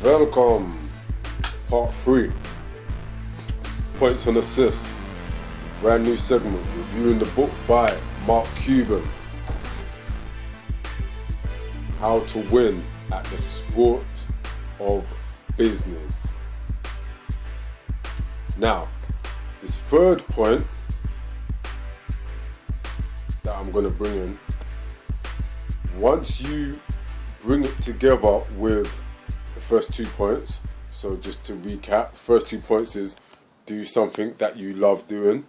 Welcome, part 3, points and assists, brand new segment, reviewing the book by Mark Cuban, How to Win at the Sport of Business. Now, this third point that I'm going to bring in, once you bring it together with the first 2 points, so just to recap, first 2 points is do something that you love doing,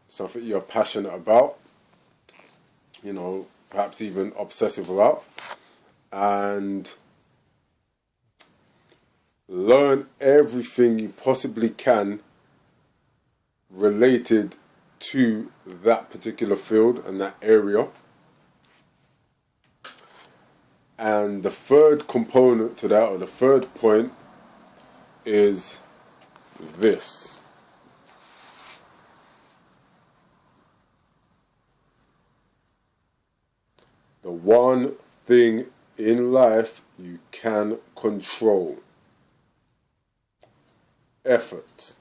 something you're passionate about, perhaps even obsessive about, and learn everything you possibly can related to that particular field and that area. And the third component to that, or the third point, is this. The one thing in life you can control. Effort.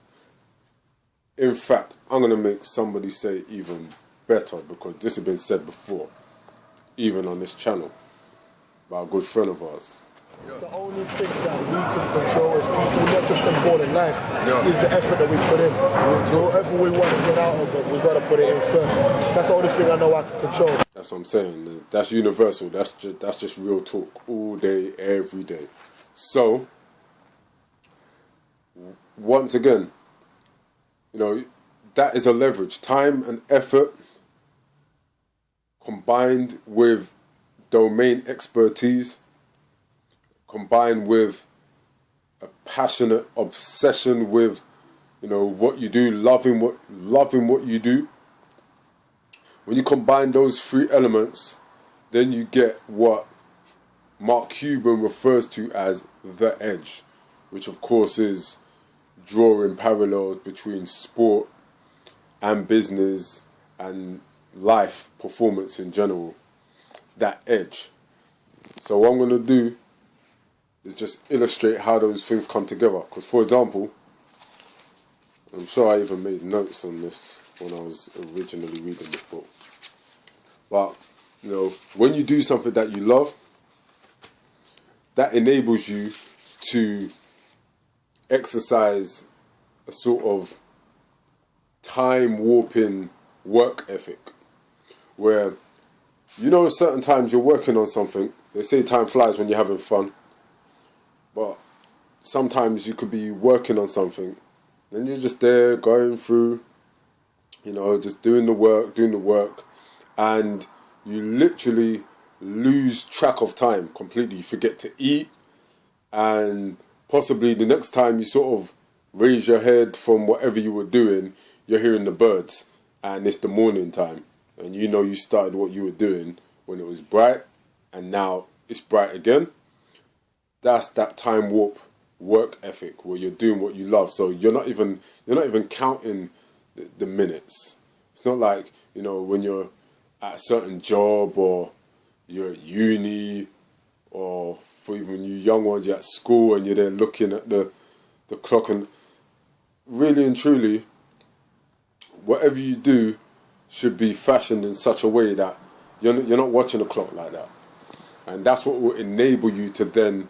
In fact, I'm going to make somebody say even better, because this has been said before, even on this channel, by a good friend of ours. The only thing that we can control as people, not just on board in life, is the effort that we put in. Whatever we want to get out of it, we've got to put it in first. That's the only thing I know I can control. That's what I'm saying. That's universal. That's just real talk, all day, every day. So, once again, that is a leverage. Time and effort combined with domain expertise, combined with a passionate obsession with, what you do, loving what you do. When you combine those 3 elements, then you get what Mark Cuban refers to as the edge, which of course is drawing parallels between sport and business and life performance in general. That edge. So what I'm going to do is just illustrate how those things come together. Because, for example, I'm sure I even made notes on this when I was originally reading this book. But, when you do something that you love, that enables you to exercise a sort of time warping work ethic, where certain times you're working on something. They say time flies when you're having fun, but sometimes you could be working on something and you're just there going through, just doing the work, and you literally lose track of time completely. You forget to eat, and possibly the next time you sort of raise your head from whatever you were doing, you're hearing the birds, and it's the morning time. And you started what you were doing when it was bright, and now it's bright again. That's that time warp work ethic where you're doing what you love. So you're not even counting the minutes. It's not like when you're at a certain job, or you're at uni, or for even you young ones, you're at school and you're there looking at the clock. And really and truly, whatever you do should be fashioned in such a way that you're not watching the clock like that. And that's what will enable you to then,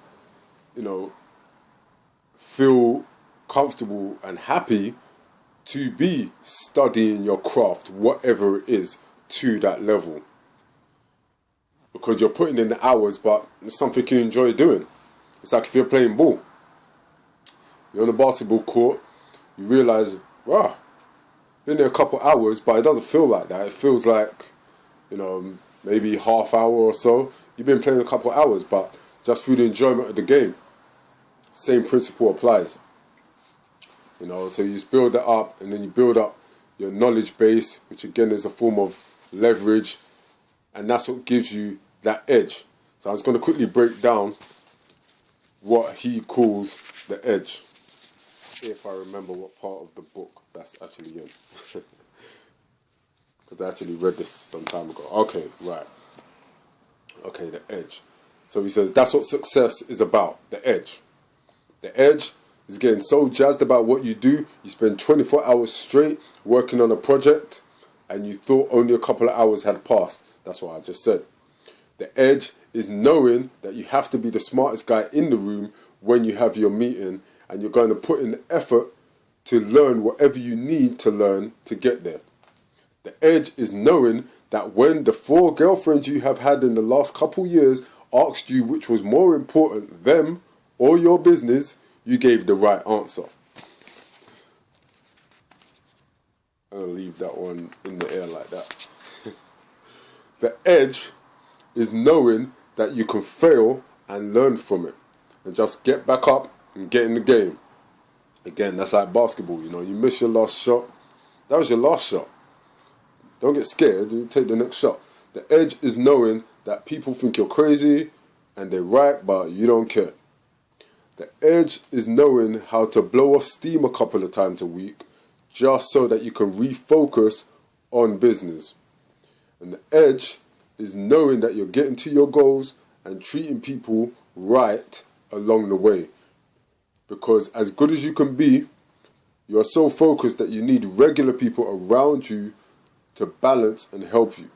feel comfortable and happy to be studying your craft, whatever it is, to that level. Because you're putting in the hours, but it's something you enjoy doing. It's like if you're playing ball. You're on a basketball court, you realise, wow, been there a couple hours, but it doesn't feel like that. It feels like, maybe half hour or so. You've been playing a couple hours, but just through the enjoyment of the game. Same principle applies. So you just build it up, and then you build up your knowledge base, which again is a form of leverage, and that's what gives you that edge. So I'm just going to quickly break down what he calls the edge, if I remember what part of the book that's actually in. Because I actually read this some time ago. Okay, right. Okay, the edge. So he says that's what success is about, the edge. The edge is getting so jazzed about what you do, you spend 24 hours straight working on a project and you thought only a couple of hours had passed. That's what I just said. The edge is knowing that you have to be the smartest guy in the room when you have your meeting, and you're going to put in the effort to learn whatever you need to learn to get there. The edge is knowing that when the 4 girlfriends you have had in the last couple years asked you which was more important, them or your business, you gave the right answer. I'll leave that one in the air like that. The edge is knowing that you can fail and learn from it and just get back up and get in the game. Again, that's like basketball, you miss your last shot. That was your last shot. Don't get scared, you take the next shot. The edge is knowing that people think you're crazy and they're right, but you don't care. The edge is knowing how to blow off steam a couple of times a week just so that you can refocus on business. And the edge is knowing that you're getting to your goals and treating people right along the way. Because as good as you can be, you are so focused that you need regular people around you to balance and help you.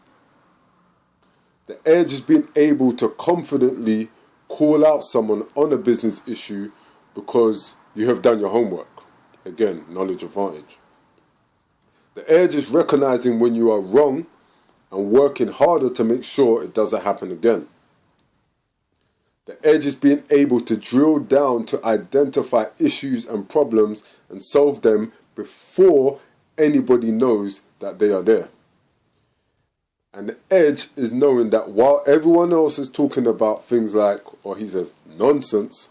The edge is being able to confidently call out someone on a business issue because you have done your homework. Again, knowledge advantage. The edge is recognizing when you are wrong and working harder to make sure it doesn't happen again. The edge is being able to drill down to identify issues and problems and solve them before anybody knows that they are there. And the edge is knowing that while everyone else is talking about things like, or he says, nonsense,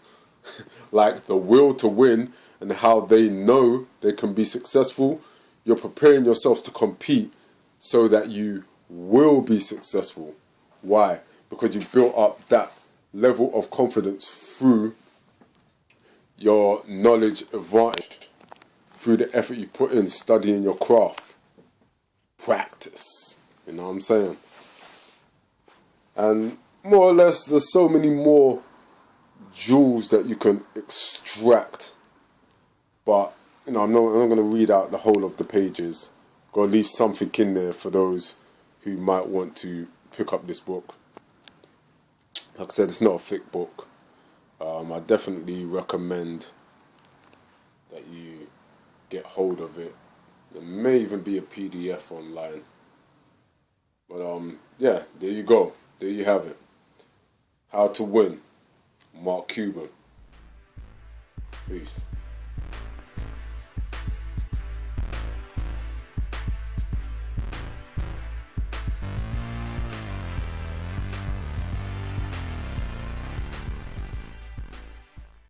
like the will to win and how they know they can be successful, you're preparing yourself to compete so that you will be successful. Why? Because you built up that level of confidence through your knowledge advantage, through the effort you put in studying your craft. Practice. You know what I'm saying? And more or less, there's so many more jewels that you can extract. But, I'm not going to read out the whole of the pages. Got to leave something in there for those who might want to pick up this book. Like I said, it's not a thick book. I definitely recommend that you get hold of it. There may even be a PDF online. But yeah, there you go. There you have it. How to Win, Mark Cuban. Peace.